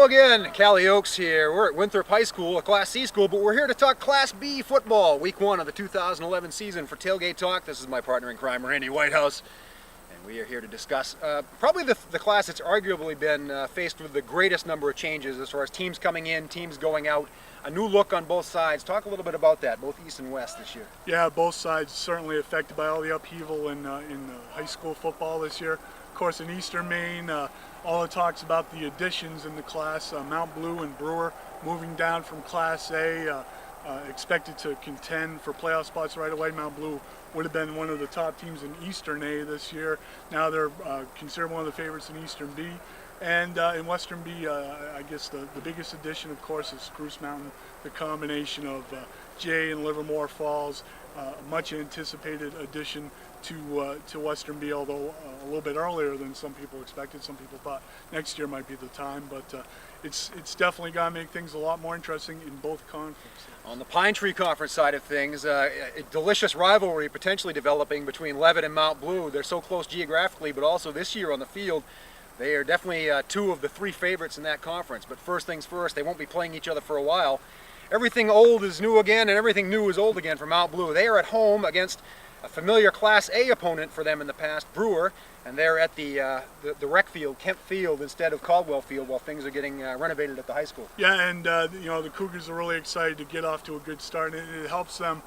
Hello again, Kalle Oaks here. We're at Winthrop High School, a Class C school, but we're here to talk Class B football, Week 1 of the 2011 season for Tailgate Talk. This is my partner in crime, Randy Whitehouse, and we are here to discuss probably the class that's arguably been faced with the greatest number of changes as far as teams coming in, teams going out, a new look on both sides. Talk a little bit about that, both East and West this year. Yeah, both sides certainly affected by all the upheaval in high school football this year. Of course, in Eastern Maine, all it talks about the additions in the class. Mount Blue and Brewer moving down from Class A, expected to contend for playoff spots right away. Mount Blue would have been one of the top teams in Eastern A this year. Now they're considered one of the favorites in Eastern B. And in Western B, I guess the biggest addition, of course, is Spruce Mountain, the combination of Jay and Livermore Falls, a much anticipated addition to Western B, although a little bit earlier than some people expected. Some people thought next year might be the time, but it's definitely going to make things a lot more interesting in both conferences. On the Pine Tree Conference side of things, a delicious rivalry potentially developing between Levitt and Mount Blue. They're so close geographically, but also this year on the field, they are definitely two of the three favorites in that conference. But first things first, they won't be playing each other for a while. Everything old is new again, and everything new is old again for Mount Blue. They are at home against a familiar Class A opponent for them in the past, Brewer, and they're at the rec field, Kemp Field, instead of Caldwell Field, while things are getting renovated at the high school. Yeah, and the Cougars are really excited to get off to a good start. It helps them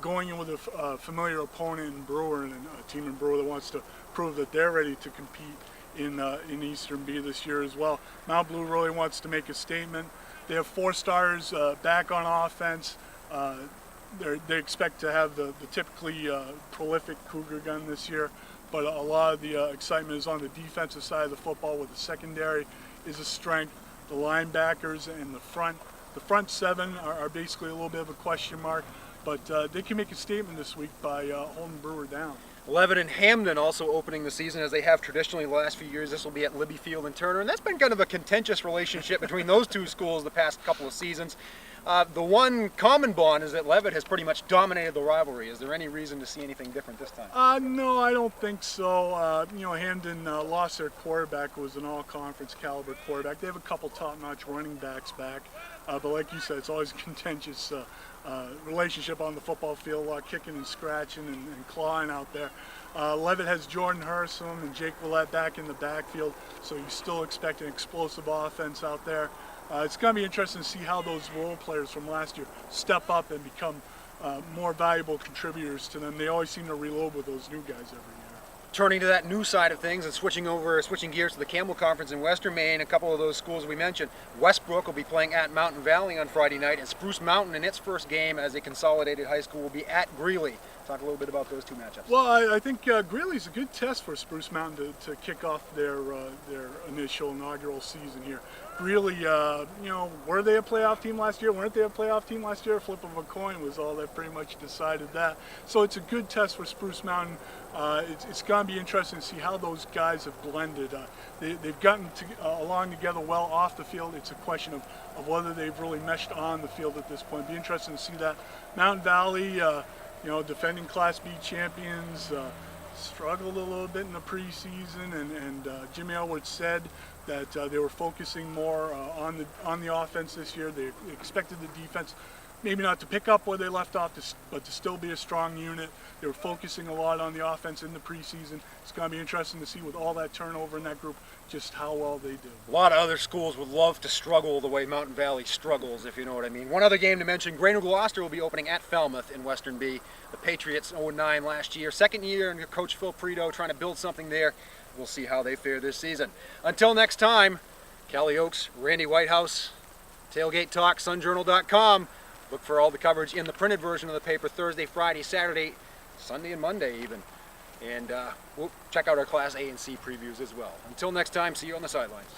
going in with a familiar opponent in Brewer, and a team in Brewer that wants to prove that they're ready to compete in Eastern B this year as well. Mount Blue really wants to make a statement. They have 4 stars back on offense. They expect to have the typically prolific Cougar gun this year, but a lot of the excitement is on the defensive side of the football, with the secondary is a strength. The linebackers and the front 7 are basically a little bit of a question mark, but they can make a statement this week by holding Brewer down. Levitt and Hamden also opening the season, as they have traditionally the last few years. This will be at Libby Field in Turner, and that's been kind of a contentious relationship between those two schools the past couple of seasons. The one common bond is that Levitt has pretty much dominated the rivalry. Is there any reason to see anything different this time? No, I don't think so. Hamden lost their quarterback, who was an all-conference caliber quarterback. They have a couple top-notch running backs back, but like you said, it's always a contentious relationship on the football field, a lot of kicking and scratching and clawing out there. Levitt has Jordan Hersom and Jake Willett back in the backfield, so you still expect an explosive offense out there. It's going to be interesting to see how those role players from last year step up and become more valuable contributors to them. They always seem to reload with those new guys every year. Turning to that new side of things and switching gears to the Campbell Conference in Western Maine, a couple of those schools we mentioned. Westbrook will be playing at Mountain Valley on Friday night, and Spruce Mountain in its first game as a consolidated high school will be at Greeley. Talk a little bit about those two matchups. Well, I think Greeley's a good test for Spruce Mountain to kick off their initial inaugural season here. Greeley, were they a playoff team last year? Weren't they a playoff team last year? A flip of a coin was all that pretty much decided that. So it's a good test for Spruce Mountain. It's going to be interesting to see how those guys have blended. They've gotten along together well off the field. It's a question of whether they've really meshed on the field at this point. It'll be interesting to see that. Mountain Valley, defending Class B champions, struggled a little bit in the preseason, and Jimmy Elwood said that they were focusing more on the offense this year. They expected the defense maybe not to pick up where they left off, but to still be a strong unit. They were focusing a lot on the offense in the preseason. It's going to be interesting to see, with all that turnover in that group, just how well they do. A lot of other schools would love to struggle the way Mountain Valley struggles, if you know what I mean. One other game to mention, Grayno Gloucester will be opening at Falmouth in Western B. The Patriots 0-9 last year. Second year under Coach Phil Preto, trying to build something there. We'll see how they fare this season. Until next time, Kalle Oaks, Randy Whitehouse, Tailgate Talk, sunjournal.com. Look for all the coverage in the printed version of the paper Thursday, Friday, Saturday, Sunday, and Monday even. And we'll check out our Class A and C previews as well. Until next time, see you on the sidelines.